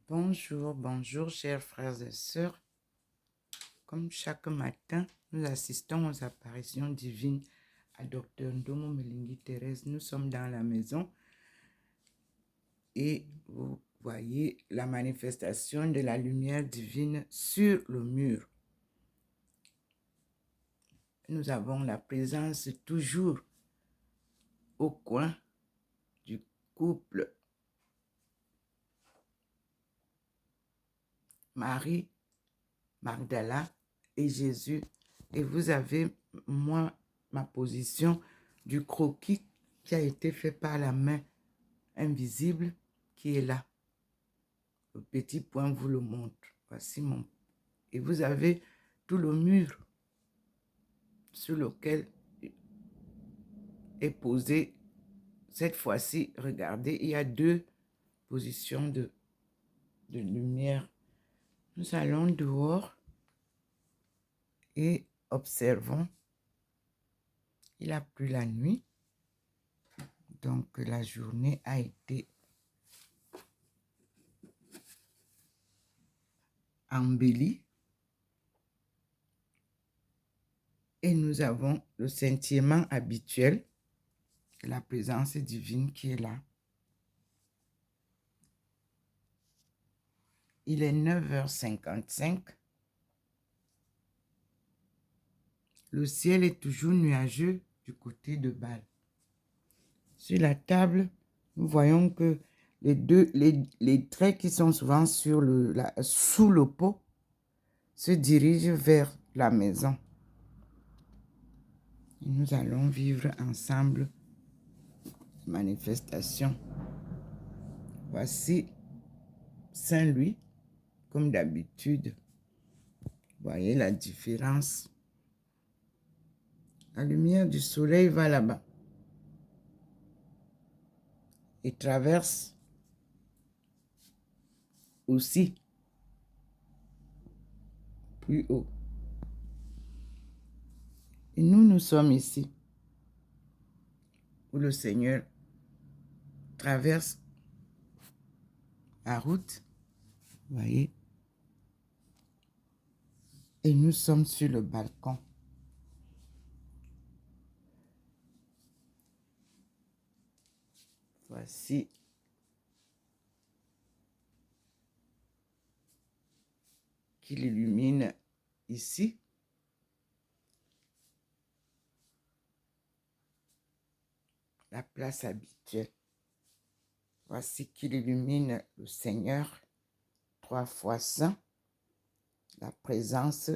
Bonjour, bonjour, chers frères et sœurs. Comme chaque matin, nous assistons aux apparitions divines à Dr Ndomo Melingi Thérèse. Nous sommes dans la maison et vous voyez la manifestation de la lumière divine sur le mur. Nous avons la présence toujours au coin du couple Marie, Magdala et Jésus. Et vous avez, ma position du croquis qui a été fait par la main invisible qui est là. Le petit point vous le montre. Voici mon... Et vous avez tout le mur sur lequel est posé. Cette fois-ci, regardez, il y a deux positions de lumière. Nous allons dehors et observons. Il a plu la nuit. Donc, la journée a été embellie. Et nous avons le scintillement habituel de la présence divine qui est là. Il est 9h55. Le ciel est toujours nuageux du côté de Bâle. Sur la table, nous voyons que les traits qui sont souvent sous le pot se dirigent vers la maison. Et nous allons vivre ensemble manifestation. Voici Saint-Louis, comme d'habitude. Voyez la différence. La lumière du soleil va là-bas et traverse aussi plus haut. Et nous sommes ici, où le Seigneur traverse la route, voyez, et nous sommes sur le balcon. Voici qu'il illumine ici. La place habituelle. Voici qu'il illumine le Seigneur 3 fois saint, la présence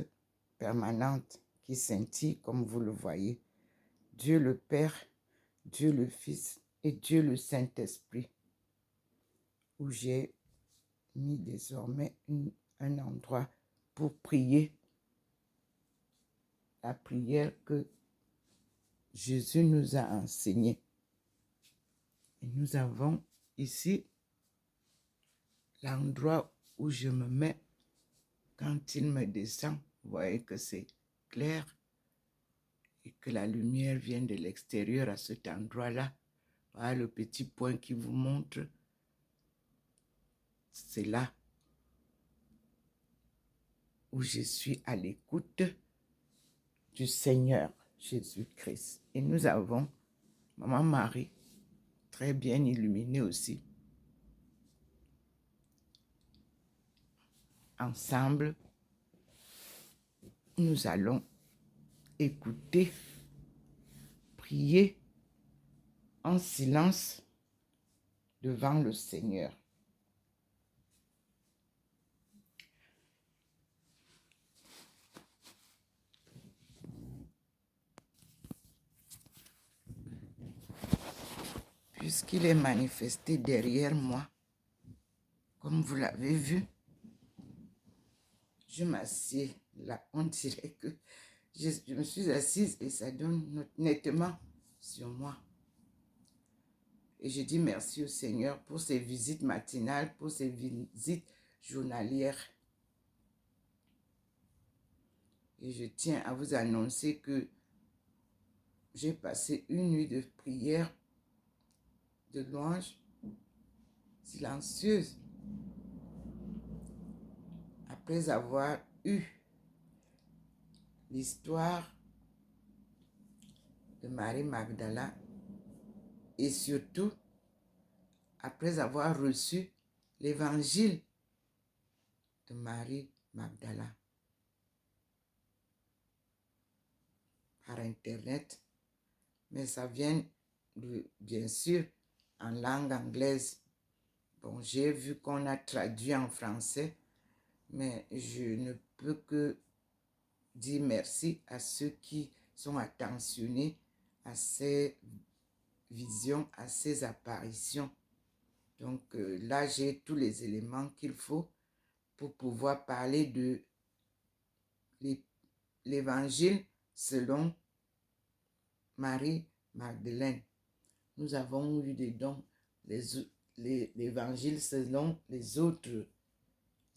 permanente qui scintille comme vous le voyez. Dieu le Père, Dieu le Fils et Dieu le Saint-Esprit, où j'ai mis désormais un endroit pour prier la prière que Jésus nous a enseignée. Et nous avons ici l'endroit où je me mets quand il me descend. Vous voyez que c'est clair et que la lumière vient de l'extérieur à cet endroit-là. Voilà le petit point qui vous montre. C'est là où je suis à l'écoute du Seigneur Jésus-Christ. Et nous avons Maman Marie, très bien illuminée aussi. Ensemble, nous allons écouter, prier en silence devant le Seigneur. Puisqu'il est manifesté derrière moi, comme vous l'avez vu, je m'assieds là. On dirait que je me suis assise et ça donne nettement sur moi. Et je dis merci au Seigneur pour ces visites matinales, pour ces visites journalières. Et je tiens à vous annoncer que j'ai passé une nuit de prière, de louange silencieuse. après avoir eu l'histoire de Marie Magdala et surtout après avoir reçu l'évangile de Marie Magdala par Internet, mais ça vient bien sûr en langue anglaise. Bon, j'ai vu qu'on a traduit en français, mais je ne peux que dire merci à ceux qui sont attentionnés à ces visions, à ces apparitions. Donc là, j'ai tous les éléments qu'il faut pour pouvoir parler de l'évangile selon Marie Magdeleine. Nous avons eu des dons, l'évangile selon les autres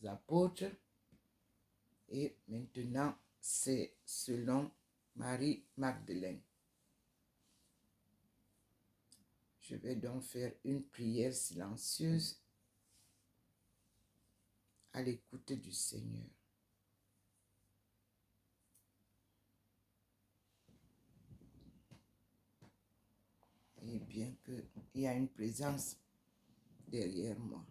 apôtres. Et maintenant, c'est selon Marie Magdeleine. Je vais donc faire une prière silencieuse à l'écoute du Seigneur. Et bien qu'il y a une présence derrière moi.